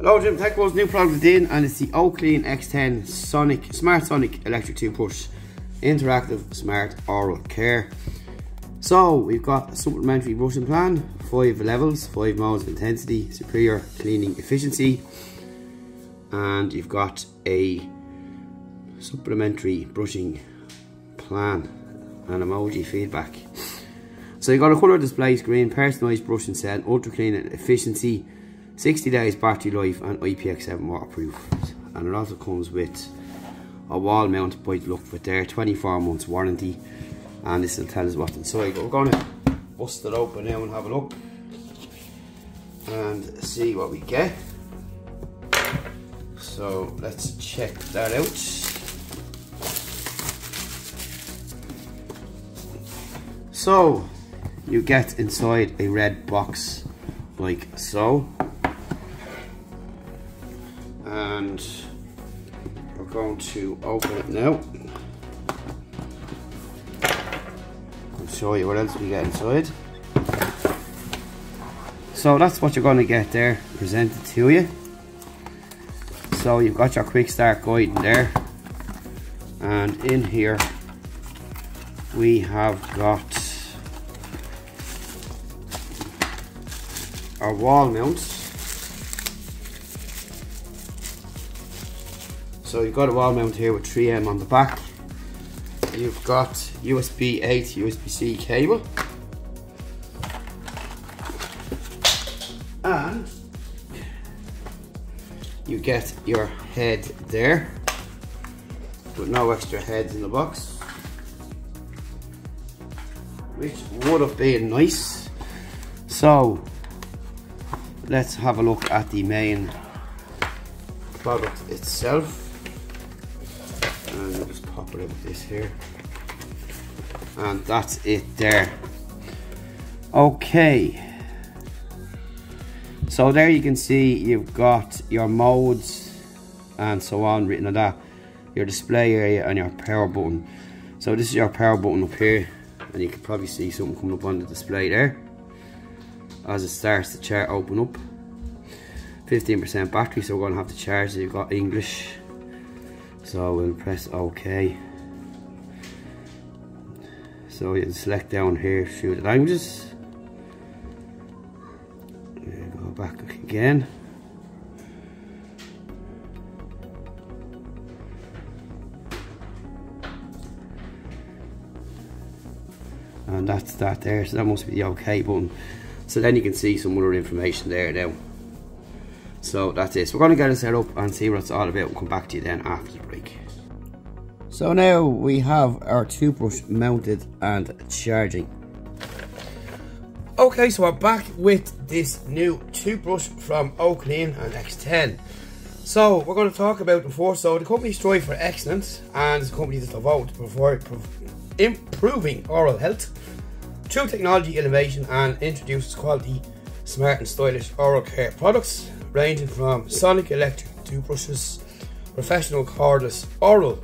Hello Jim, Tech Buzz, new product in, and it's the Oclean X10 Smart Sonic Electric Toothbrush, interactive smart oral care. So we've got a supplementary brushing plan, 5 levels, 5 modes of intensity, superior cleaning efficiency, and you've got a supplementary brushing plan and emoji feedback. So you've got a colour display screen, personalised brushing set, ultra clean efficiency, 60 days battery life, and IPX7 waterproof. And it also comes with a wall mount by the look of it there, 24 months warranty, and this will tell us what's inside. We're going to bust it open now and have a look and see what we get. So let's check that out. So you get inside a red box like so, and we're going to open it now. I'll show you what else we get inside. So that's what you're going to get there presented to you. So you've got your quick start guide in there, and in here we have got our wall mounts. So you've got a wall mount here with 3M on the back. You've got USB A to USB-C cable, and you get your head there with no extra heads in the box, which would have been nice. So let's have a look at the main product itself, and I'll just pop it out with this here, and that's it there. Okay, so there you can see you've got your modes and so on written on that, your display area and your power button. So this is your power button up here, and you can probably see something coming up on the display there as it starts the chart open up. 15% battery, so we're going to have to charge it. You've got English, so we'll press OK. So you can select down here through the languages. Go back again. And that's that there, so that must be the OK button. So then you can see some other information there now. So that's it. So we're going to get it set up and see what it's all about, and come back to you then after the break. So now we have our toothbrush mounted and charging. Okay, so we're back with this new toothbrush from Oclean and X10. So we're going to talk about them first. So the company strive for excellence, and it's a company that's devoted to improving oral health through technology innovation, and introduces quality, smart and stylish oral care products ranging from sonic electric toothbrushes, professional cordless oral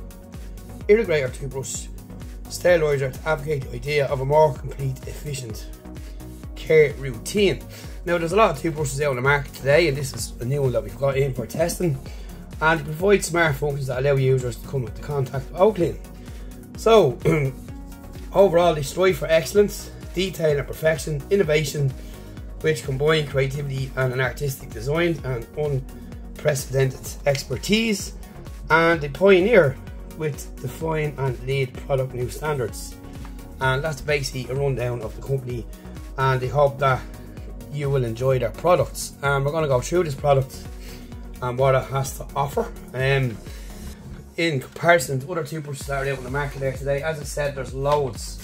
integrator toothbrush, sterilizer to advocate the idea of a more complete, efficient care routine. Now there's a lot of toothbrushes out on the market today, and this is a new one that we've got in for testing, and it provides smart functions that allow users to come into contact with Oclean. So overall, they strive for excellence, detail and perfection, innovation, which combine creativity and an artistic design and unprecedented expertise, and they pioneer with define and lead product new standards. And that's basically a rundown of the company, and they hope that you will enjoy their products. And we're going to go through this product and what it has to offer in comparison to other toothbrushes that are out on the market there today. As I said, there's loads.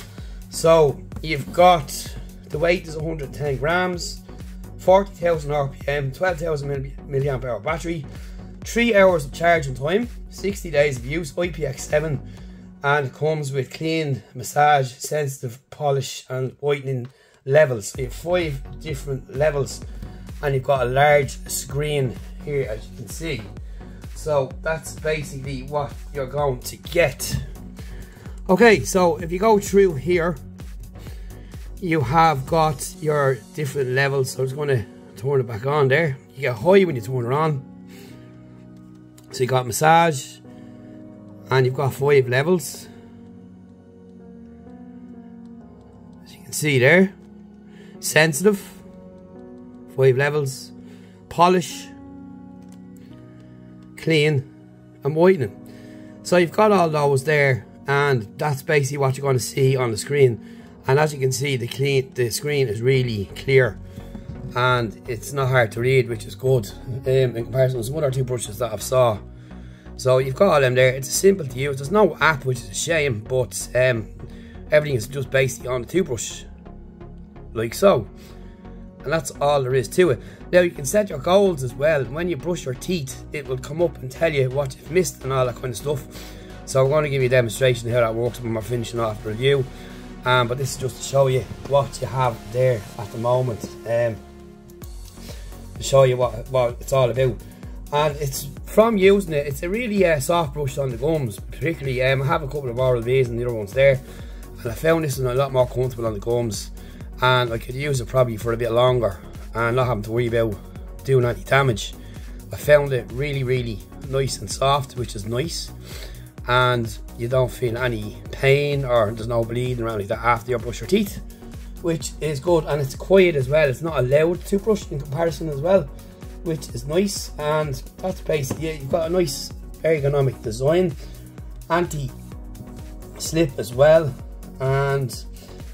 So you've got, the weight is 110 grams, 40,000 RPM, 12,000 milliamp hour battery, 3 hours of charging time, 60 days of use, IPX7, and it comes with clean, massage, sensitive, polish and whitening levels. So you have 5 different levels, and you've got a large screen here, as you can see. So that's basically what you're going to get. Okay, so if you go through here, you have got your different levels. So I'm just going to turn it back on there. You get high when you turn it on. So you got massage, and you've got 5 levels. As you can see there, sensitive, 5 levels, polish, clean, and whitening. So you've got all those there, and that's basically what you're going to see on the screen. And as you can see, the screen is really clear, and it's not hard to read, which is good in comparison to some other toothbrushes that I've saw. So you've got all them there. It's simple to use. There's no app, which is a shame, but everything is just basically on the toothbrush, like so. And that's all there is to it. Now you can set your goals as well. When you brush your teeth, it will come up and tell you what you've missed and all that kind of stuff. So I'm going to give you a demonstration of how that works when we're finishing off the review. But this is just to show you what you have there at the moment, to show you what it's all about. And it's from using it, it's a really soft brush on the gums, particularly. I have a couple of Oral-B's and the other ones there, and I found this one a lot more comfortable on the gums, and I could use it probably for a bit longer and not having to worry about doing any damage. I found it really nice and soft, which is nice, and you don't feel any pain or there's no bleeding around like that after you brush your teeth, which is good. And it's quiet as well. It's not a loud toothbrush in comparison as well, which is nice. And that's basically it. You've got a nice ergonomic design, anti-slip as well, and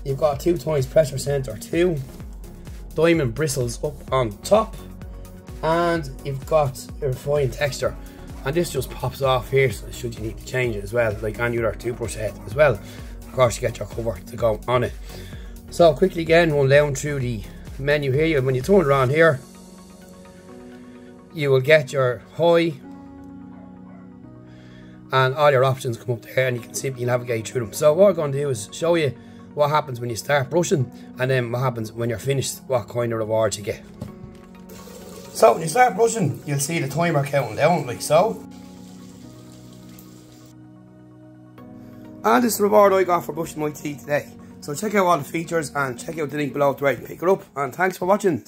you've got a 2 times pressure sensor too, diamond bristles up on top, and you've got a refined texture. And this just pops off here, so should you need to change it as well, like any other toothbrush head as well. Of course, you get your cover to go on it. So quickly again, run down through the menu here. When you turn it on here, you will get your high, and all your options come up there, and you can simply navigate through them. So what we're going to do is show you what happens when you start brushing, and then what happens when you're finished, what kind of rewards you get. So when you start brushing, you'll see the timer counting down like so. And this is the reward I got for brushing my teeth today. So check out all the features and check out the link below to where you can pick it up. And thanks for watching.